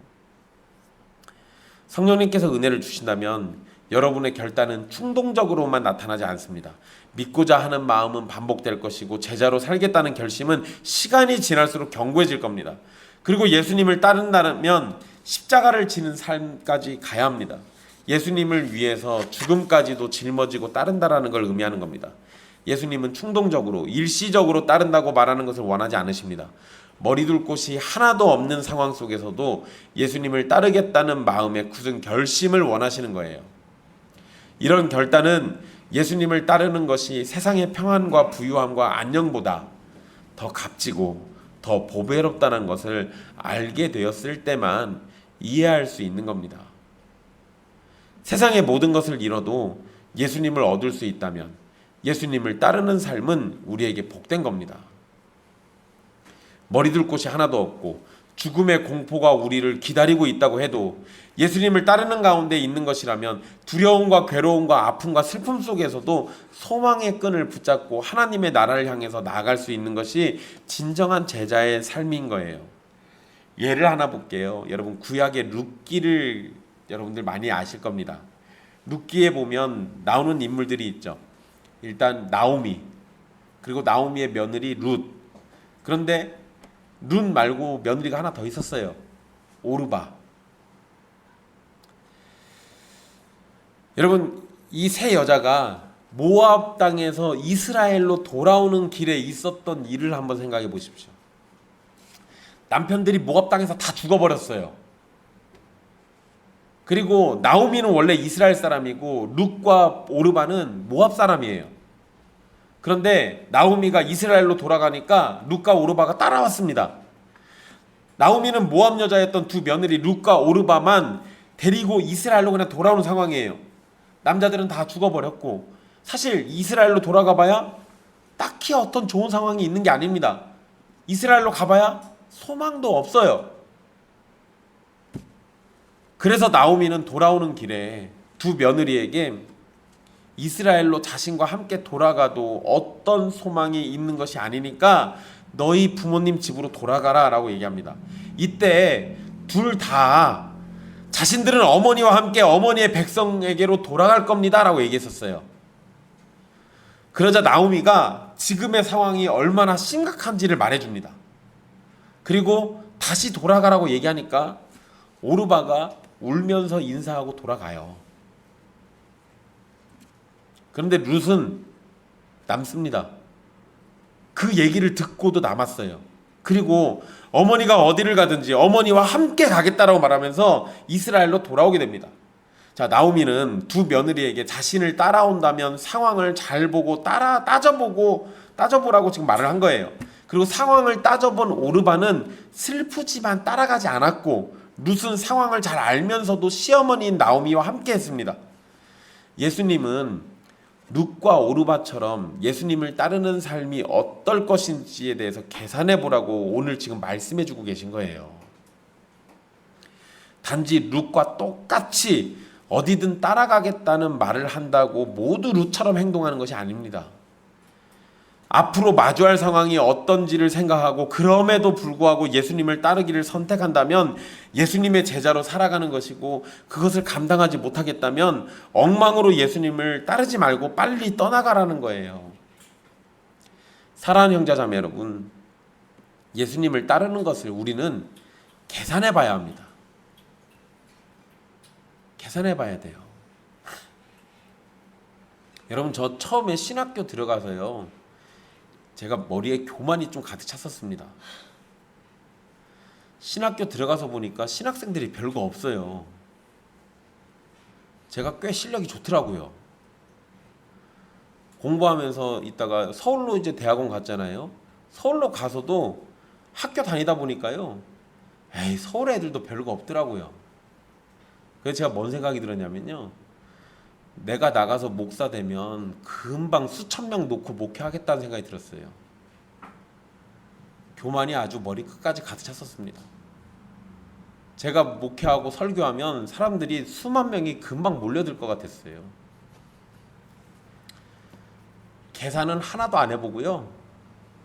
Speaker 1: 성령님께서 은혜를 주신다면 여러분의 결단은 충동적으로만 나타나지 않습니다. 믿고자 하는 마음은 반복될 것이고 제자로 살겠다는 결심은 시간이 지날수록 견고해질 겁니다. 그리고 예수님을 따른다면 십자가를 지는 삶까지 가야 합니다. 예수님을 위해서 죽음까지도 짊어지고 따른다라는 걸 의미하는 겁니다. 예수님은 충동적으로 일시적으로 따른다고 말하는 것을 원하지 않으십니다. 머리둘 곳이 하나도 없는 상황 속에서도 예수님을 따르겠다는 마음의 굳은 결심을 원하시는 거예요. 이런 결단은 예수님을 따르는 것이 세상의 평안과 부유함과 안녕보다 더 값지고 더 보배롭다는 것을 알게 되었을 때만 이해할 수 있는 겁니다. 세상의 모든 것을 잃어도 예수님을 얻을 수 있다면 예수님을 따르는 삶은 우리에게 복된 겁니다. 머리둘 곳이 하나도 없고 죽음의 공포가 우리를 기다리고 있다고 해도 예수님을 따르는 가운데 있는 것이라면 두려움과 괴로움과 아픔과 슬픔 속에서도 소망의 끈을 붙잡고 하나님의 나라를 향해서 나아갈 수 있는 것이 진정한 제자의 삶인 거예요. 예를 하나 볼게요. 여러분, 구약의 룻기를 여러분들 많이 아실 겁니다. 룻기에 보면 나오는 인물들이 있죠. 일단 나오미, 그리고 나오미의 며느리 룻. 그런데 룻 말고 며느리가 하나 더 있었어요. 오르바. 여러분, 이 세 여자가 모압 땅에서 이스라엘로 돌아오는 길에 있었던 일을 한번 생각해 보십시오. 남편들이 모압 땅에서 다 죽어버렸어요. 그리고 나오미는 원래 이스라엘 사람이고 룻과 오르바는 모압 사람이에요. 그런데 나오미가 이스라엘로 돌아가니까 룻과 오르바가 따라왔습니다. 나오미는 모압 여자였던 두 며느리 룻과 오르바만 데리고 이스라엘로 그냥 돌아오는 상황이에요. 남자들은 다 죽어버렸고 사실 이스라엘로 돌아가 봐야 딱히 어떤 좋은 상황이 있는 게 아닙니다. 이스라엘로 가봐야 소망도 없어요. 그래서 나오미는 돌아오는 길에 두 며느리에게 이스라엘로 자신과 함께 돌아가도 어떤 소망이 있는 것이 아니니까 너희 부모님 집으로 돌아가라 라고 얘기합니다. 이때 둘 다 자신들은 어머니와 함께 어머니의 백성에게로 돌아갈 겁니다 라고 얘기했었어요. 그러자 나오미가 지금의 상황이 얼마나 심각한지를 말해줍니다. 그리고 다시 돌아가라고 얘기하니까 오르바가 울면서 인사하고 돌아가요. 그런데 룻은 남습니다. 그 얘기를 듣고도 남았어요. 그리고 어머니가 어디를 가든지 어머니와 함께 가겠다라고 말하면서 이스라엘로 돌아오게 됩니다. 자, 나오미는 두 며느리에게 자신을 따라온다면 상황을 잘 보고 따져보라고 지금 말을 한 거예요. 그리고 상황을 따져본 오르바는 슬프지만 따라가지 않았고 룻은 상황을 잘 알면서도 시어머니인 나오미와 함께 했습니다. 예수님은 룻과 오르바처럼 예수님을 따르는 삶이 어떨 것인지에 대해서 계산해 보라고 오늘 지금 말씀해 주고 계신 거예요. 단지 룻과 똑같이 어디든 따라가겠다는 말을 한다고 모두 룻처럼 행동하는 것이 아닙니다. 앞으로 마주할 상황이 어떤지를 생각하고 그럼에도 불구하고 예수님을 따르기를 선택한다면 예수님의 제자로 살아가는 것이고, 그것을 감당하지 못하겠다면 엉망으로 예수님을 따르지 말고 빨리 떠나가라는 거예요. 사랑하는 형제자매 여러분, 예수님을 따르는 것을 우리는 계산해 봐야 합니다. 계산해 봐야 돼요. 여러분, 저 처음에 신학교 들어가서요, 제가 머리에 교만이 좀 가득 찼었습니다. 신학교 들어가서 보니까 신학생들이 별거 없어요. 제가 꽤 실력이 좋더라고요. 공부하면서 있다가 서울로 이제 대학원 갔잖아요. 서울로 가서도 학교 다니다 보니까요, 에이, 서울 애들도 별거 없더라고요. 그래서 제가 뭔 생각이 들었냐면요, 내가 나가서 목사 되면 금방 수천 명 놓고 목회하겠다는 생각이 들었어요. 교만이 아주 머리 끝까지 가득 찼었습니다. 제가 목회하고 설교하면 사람들이 수만 명이 금방 몰려들 것 같았어요. 계산은 하나도 안 해보고요,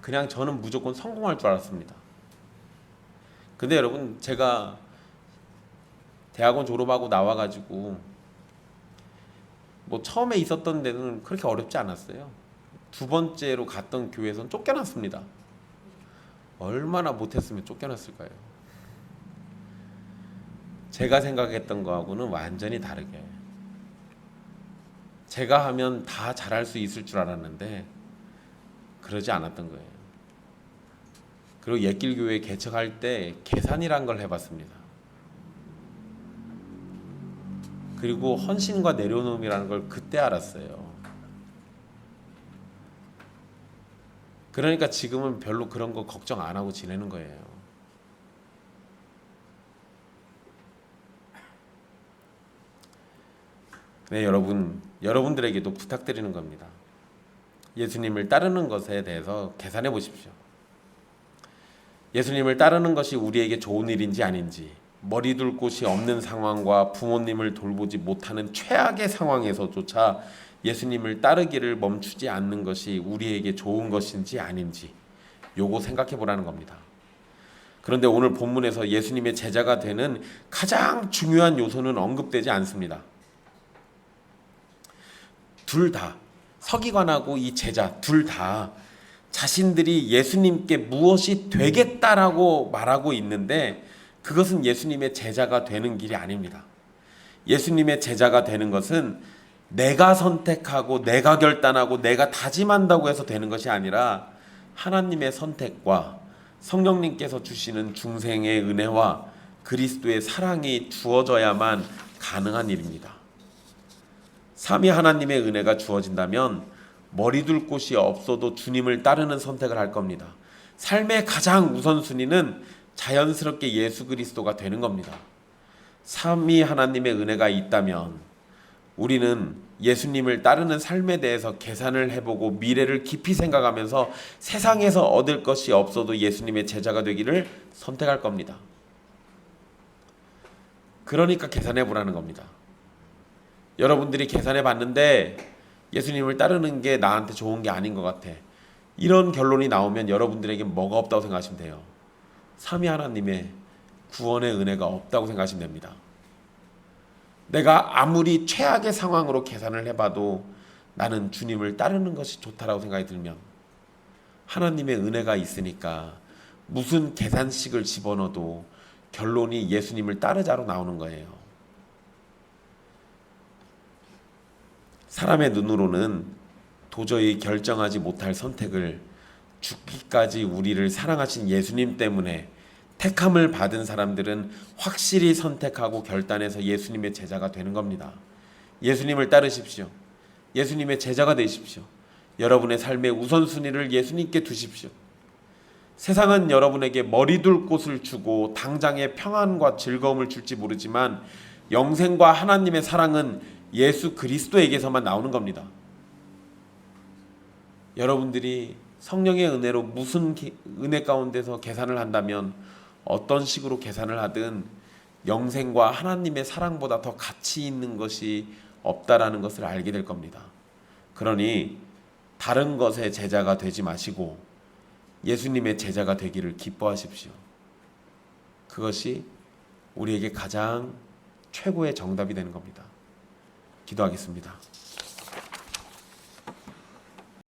Speaker 1: 그냥 저는 무조건 성공할 줄 알았습니다. 근데 여러분, 제가 대학원 졸업하고 나와가지고 뭐 처음에 있었던 데는 그렇게 어렵지 않았어요. 두 번째로 갔던 교회에서는 쫓겨났습니다. 얼마나 못했으면 쫓겨났을까요? 제가 생각했던 거하고는 완전히 다르게 제가 하면 다 잘할 수 있을 줄 알았는데 그러지 않았던 거예요. 그리고 옛길교회 개척할 때 계산이란 걸 해봤습니다. 그리고 헌신과 내려놓음이라는 걸 그때 알았어요. 그러니까 지금은 별로 그런 거 걱정 안 하고 지내는 거예요. 네, 여러분들에게도 부탁드리는 겁니다. 예수님을 따르는 것에 대해서 계산해 보십시오. 예수님을 따르는 것이 우리에게 좋은 일인지 아닌지, 머리 둘 곳이 없는 상황과 부모님을 돌보지 못하는 최악의 상황에서조차 예수님을 따르기를 멈추지 않는 것이 우리에게 좋은 것인지 아닌지 요거 생각해 보라는 겁니다. 그런데 오늘 본문에서 예수님의 제자가 되는 가장 중요한 요소는 언급되지 않습니다. 둘 다, 서기관하고 이 제자 둘 다 자신들이 예수님께 무엇이 되겠다라고 말하고 있는데 그것은 예수님의 제자가 되는 길이 아닙니다. 예수님의 제자가 되는 것은 내가 선택하고 내가 결단하고 내가 다짐한다고 해서 되는 것이 아니라 하나님의 선택과 성령님께서 주시는 중생의 은혜와 그리스도의 사랑이 주어져야만 가능한 일입니다. 삼위 하나님의 은혜가 주어진다면 머리 둘 곳이 없어도 주님을 따르는 선택을 할 겁니다. 삶의 가장 우선순위는 자연스럽게 예수 그리스도가 되는 겁니다. 삼위 하나님의 은혜가 있다면 우리는 예수님을 따르는 삶에 대해서 계산을 해보고 미래를 깊이 생각하면서 세상에서 얻을 것이 없어도 예수님의 제자가 되기를 선택할 겁니다. 그러니까 계산해 보라는 겁니다. 여러분들이 계산해 봤는데 예수님을 따르는 게 나한테 좋은 게 아닌 것 같아. 이런 결론이 나오면 여러분들에게 뭐가 없다고 생각하시면 돼요? 삼위 하나님의 구원의 은혜가 없다고 생각하시면 됩니다. 내가 아무리 최악의 상황으로 계산을 해봐도 나는 주님을 따르는 것이 좋다라고 생각이 들면 하나님의 은혜가 있으니까 무슨 계산식을 집어넣어도 결론이 예수님을 따르자로 나오는 거예요. 사람의 눈으로는 도저히 결정하지 못할 선택을 죽기까지 우리를 사랑하신 예수님 때문에 택함을 받은 사람들은 확실히 선택하고 결단해서 예수님의 제자가 되는 겁니다. 예수님을 따르십시오. 예수님의 제자가 되십시오. 여러분의 삶의 우선순위를 예수님께 두십시오. 세상은 여러분에게 머리 둘 곳을 주고 당장의 평안과 즐거움을 줄지 모르지만 영생과 하나님의 사랑은 예수 그리스도에게서만 나오는 겁니다. 여러분들이 성령의 은혜로 무슨 은혜 가운데서 계산을 한다면 어떤 식으로 계산을 하든 영생과 하나님의 사랑보다 더 가치 있는 것이 없다라는 것을 알게 될 겁니다. 그러니 다른 것의 제자가 되지 마시고 예수님의 제자가 되기를 기뻐하십시오. 그것이 우리에게 가장 최고의 정답이 되는 겁니다. 기도하겠습니다.